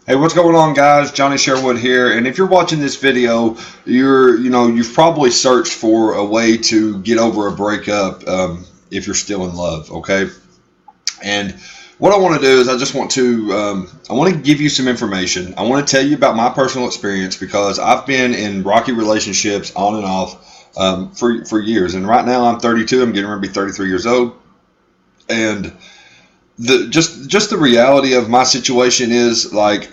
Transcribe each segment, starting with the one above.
Hey, what's going on, guys? Johnny Sherwood here. And if you're watching this video, you've probably searched for a way to get over a breakup if you're still in love, okay? And what I want to do is I want to give you some information. I want to tell you about my personal experience because I've been in rocky relationships on and off for years. And right now I'm 32. I'm getting ready to be 33 years old. And just the reality of my situation is, like,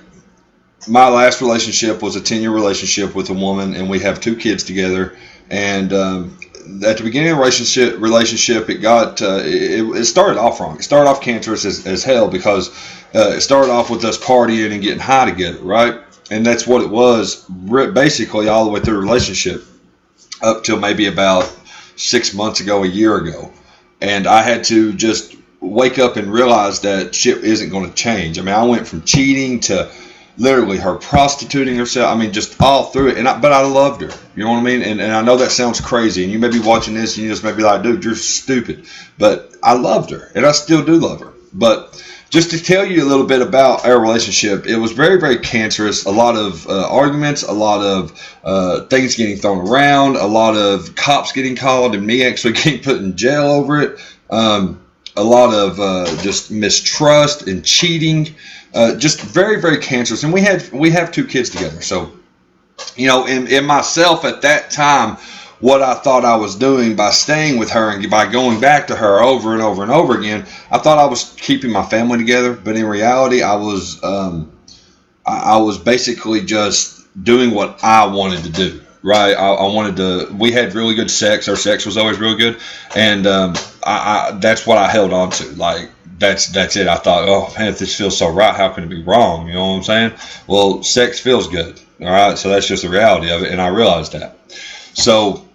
my last relationship was a 10-year relationship with a woman, and we have 2 kids together. And at the beginning of the relationship, it started off wrong. It started off cancerous as hell because it started off with us partying and getting high together, right? And that's what it was basically all the way through the relationship up till maybe about 6 months ago, a year ago. And I had to just wake up and realize that shit isn't going to change. I mean, I went from cheating to literally her prostituting herself. I mean, just all through it. But I loved her. You know what I mean? And I know that sounds crazy. And you may be watching this and you just may be like, dude, you're stupid. But I loved her. And I still do love her. But just to tell you a little bit about our relationship, it was very, very cancerous. A lot of arguments, a lot of things getting thrown around, a lot of cops getting called and me actually getting put in jail over it. A lot of just mistrust and cheating. Just very, very cancerous. And we have 2 kids together. So, in myself at that time, what I thought I was doing by staying with her and by going back to her over and over and over again, I thought I was keeping my family together. But in reality, I was basically just doing what I wanted to do. Right? We had really good sex. Our sex was always real good. And that's what I held on to. Like, that's it. I thought, oh man, if this feels so right, how can it be wrong? You know what I'm saying? Well, sex feels good. All right. So that's just the reality of it. And I realized that. So,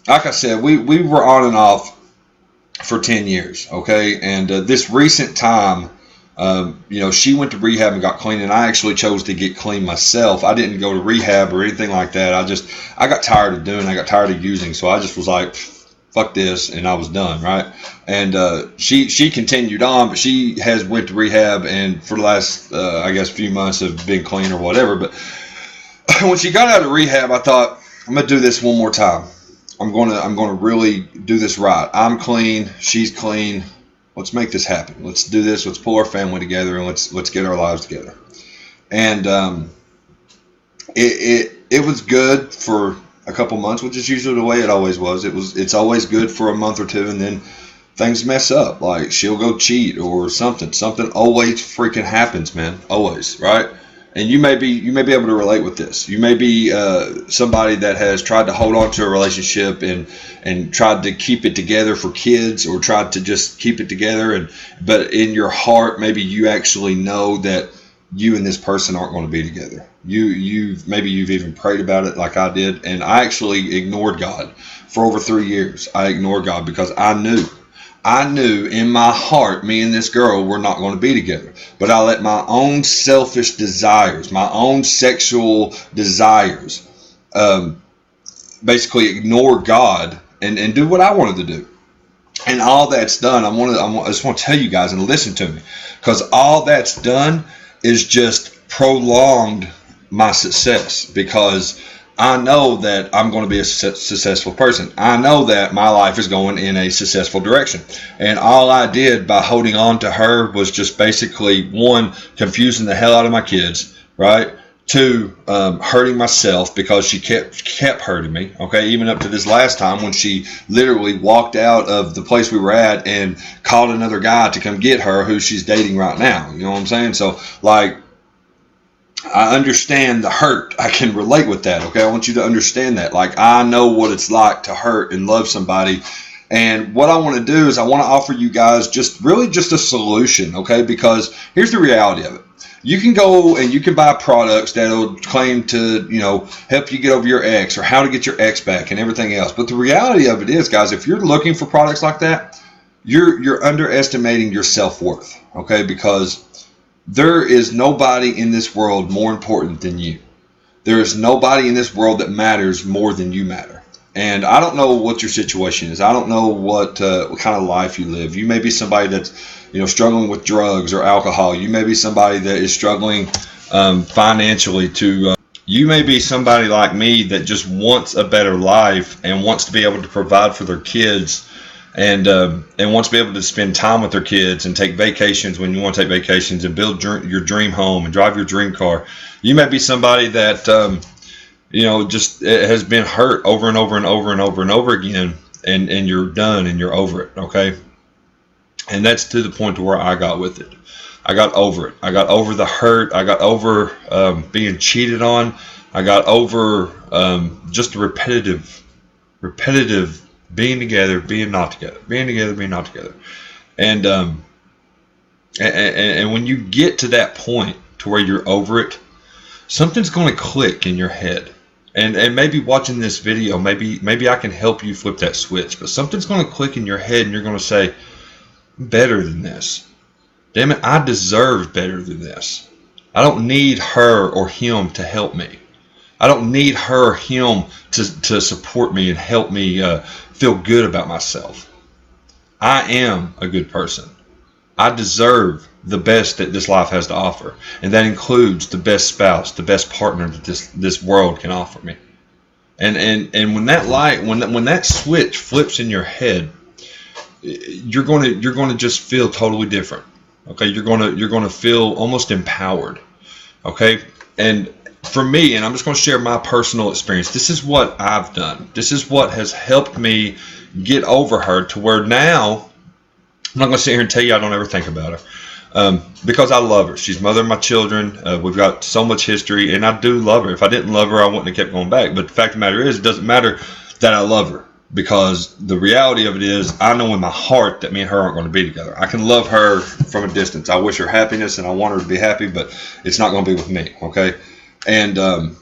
like I said, we were on and off for 10 years. Okay. And this recent time, she went to rehab and got clean, and I actually chose to get clean myself. I didn't go to rehab or anything like that. I got tired of doing, I got tired of using, so I just was like, fuck this, and I was done, right? And she continued on, but she has went to rehab, and for the last, few months have been clean or whatever. But when she got out of rehab, I thought, I'm gonna do this one more time. I'm gonna really do this right. I'm clean, she's clean. Let's make this happen. Let's do this. Let's pull our family together and let's get our lives together. And it was good for a couple months, which is usually the way it always was. It's always good for a month or two, and then things mess up. Like, she'll go cheat or something. Something always freaking happens, man. Always, right? And you may be able to relate with this. You may be somebody that has tried to hold on to a relationship and tried to keep it together for kids, or tried to just keep it together, but in your heart, maybe you actually know that you and this person aren't going to be together. You've even prayed about it like I did, and I actually ignored God for over 3 years. I ignored God because I knew in my heart, me and this girl were not going to be together. But I let my own selfish desires, my own sexual desires, basically ignore God and do what I wanted to do. And all that's done, I just want to tell you guys and listen to me, because all that's done is just prolonged my success, because I know that I'm going to be a successful person. I know that my life is going in a successful direction. And all I did by holding on to her was just basically, 1, confusing the hell out of my kids, right? 2, hurting myself because she kept hurting me, okay? Even up to this last time when she literally walked out of the place we were at and called another guy to come get her, who she's dating right now. You know what I'm saying? So, like, I understand the hurt. I can relate with that, okay? I want you to understand that. Like, I know what it's like to hurt and love somebody. And what I want to do is I want to offer you guys just a solution, okay? Because here's the reality of it. You can go and you can buy products that'll claim to, help you get over your ex, or how to get your ex back and everything else. But the reality of it is, guys, if you're looking for products like that, you're underestimating your self-worth, okay? Because there is nobody in this world more important than you. There is nobody in this world that matters more than you matter. And I don't know what your situation is. I don't know what kind of life you live. You may be somebody that's, struggling with drugs or alcohol. You may be somebody that is struggling financially to. You may be somebody like me that just wants a better life and wants to be able to provide for their kids, and wants to be able to spend time with their kids and take vacations when you want to take vacations and build your dream home and drive your dream car. You may be somebody that just has been hurt over and over and over and over and over again, and you're done and you're over it, okay? And that's to the point to where I got with it. I got over it. I got over the hurt. I got over being cheated on. I got over just the repetitive being together, being not together, being together, being not together. And when you get to that point to where you're over it, something's going to click in your head. And maybe watching this video, maybe I can help you flip that switch. But something's going to click in your head, and you're going to say, better than this. Damn it, I deserve better than this. I don't need her or him to help me. I don't need her or him to support me and help me feel good about myself. I am a good person. I deserve the best that this life has to offer. And that includes the best spouse, the best partner that this world can offer me. And when that light, when that switch flips in your head, you're going to just feel totally different. Okay, you're going to feel almost empowered. Okay, and for me, and I'm just going to share my personal experience. This is what I've done. This is what has helped me get over her to where now I'm not going to sit here and tell you I don't ever think about her, because I love her. She's mother of my children. We've got so much history, and I do love her. If I didn't love her, I wouldn't have kept going back. But the fact of the matter is, it doesn't matter that I love her. Because the reality of it is, I know in my heart that me and her aren't going to be together. I can love her from a distance. I wish her happiness and I want her to be happy, but it's not going to be with me, okay? And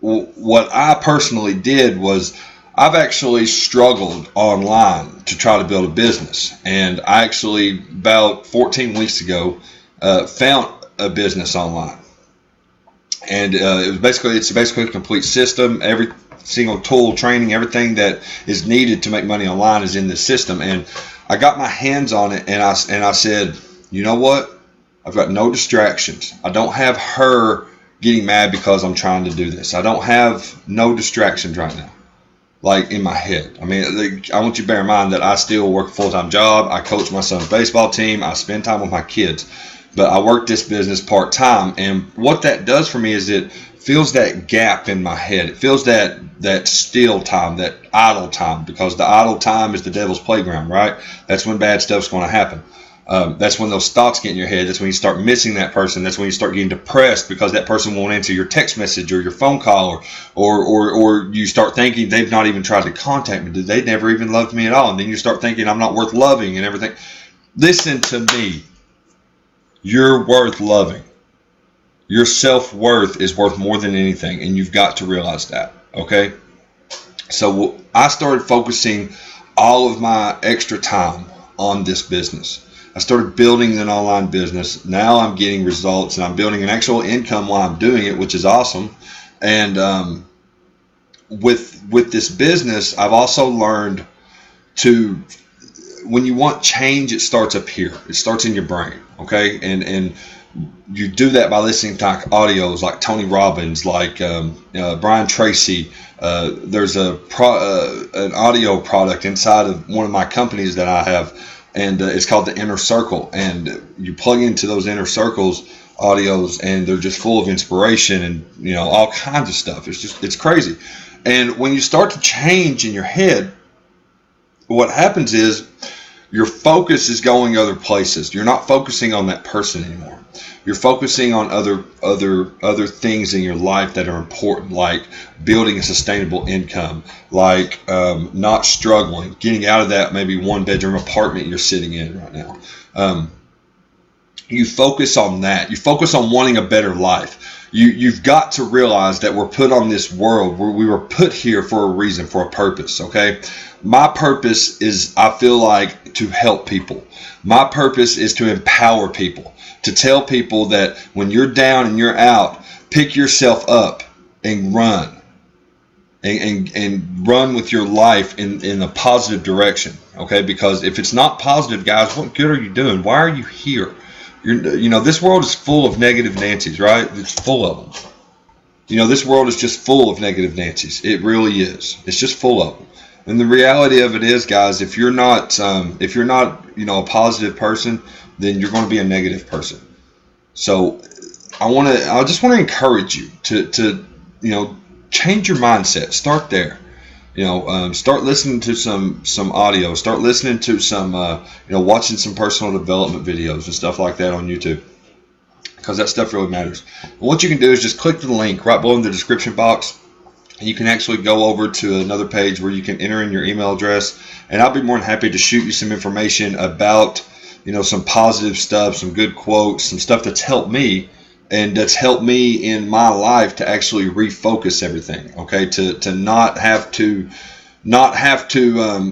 what I personally did was I've actually struggled online to try to build a business. And I actually, about 14 weeks ago, found a business online. And it's basically a complete system. Every single tool, training, everything that is needed to make money online is in this system. And I got my hands on it, and I said, you know what? I've got no distractions. I don't have her getting mad because I'm trying to do this. I don't have no distractions right now, like in my head. I mean, I want you to bear in mind that I still work a full-time job. I coach my son's baseball team. I spend time with my kids. But I work this business part-time, and what that does for me is it fills that gap in my head. It fills that still time, that idle time, because the idle time is the devil's playground, right? That's when bad stuff's going to happen. That's when those thoughts get in your head. That's when you start missing that person. That's when you start getting depressed because that person won't answer your text message or your phone call, or you start thinking they've not even tried to contact me. They never even loved me at all. And then you start thinking I'm not worth loving and everything. Listen to me. You're worth loving. Your self-worth is worth more than anything, and you've got to realize that, okay? So I started focusing all of my extra time on this business. I started building an online business. Now I'm getting results, and I'm building an actual income while I'm doing it, which is awesome. And with this business, I've also learned to, when you want change, it starts up here. It starts in your brain, okay? And you do that by listening to like audios like Tony Robbins, like Brian Tracy. There's an audio product inside of one of my companies that I have, and it's called the Inner Circle. And you plug into those Inner Circles audios, and they're just full of inspiration and all kinds of stuff. It's crazy. And when you start to change in your head, what happens is your focus is going other places. You're not focusing on that person anymore. You're focusing on other things in your life that are important, like building a sustainable income, like not struggling, getting out of that maybe one-bedroom apartment you're sitting in right now. You focus on that. You focus on wanting a better life. You've got to realize that we're put on this world. We were put here for a reason, for a purpose, okay? My purpose is, I feel like, to help people. My purpose is to empower people, to tell people that when you're down and you're out, pick yourself up and run. And run with your life in a positive direction, okay? Because if it's not positive, guys, what good are you doing? Why are you here? This world is full of negative Nancy's, right? It's full of them. This world is just full of negative Nancy's. It really is. It's just full of them. And the reality of it is, guys, if you're not, a positive person, then you're going to be a negative person. So I just want to encourage you to change your mindset. Start there. Start listening to some audio. Start listening to some, watching some personal development videos and stuff like that on YouTube, because that stuff really matters. And what you can do is just click the link right below in the description box, and you can actually go over to another page where you can enter in your email address, and I'll be more than happy to shoot you some information about, some positive stuff, some good quotes, some stuff that's helped me. And that's helped me in my life to actually refocus everything, okay? To not have to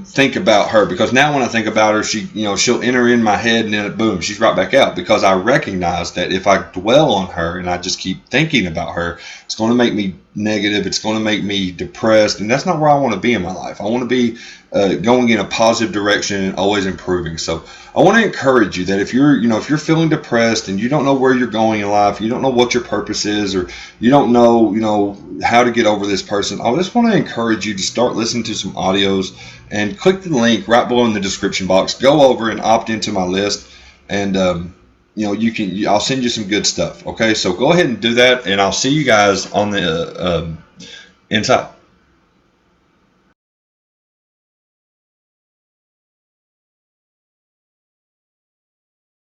think about her, because now when I think about her, she'll enter in my head and then boom, she's right back out, because I recognize that if I dwell on her and I just keep thinking about her, it's going to make me negative. It's going to make me depressed, and that's not where I want to be in my life. I want to be going in a positive direction and always improving. So I want to encourage you that if you're feeling depressed and you don't know where you're going in life, you don't know what your purpose is, or you don't know, how to get over this person, I just want to encourage you to start listening to some audios and click the link right below in the description box. Go over and opt into my list, and I'll send you some good stuff. Okay, so go ahead and do that, and I'll see you guys on the inside.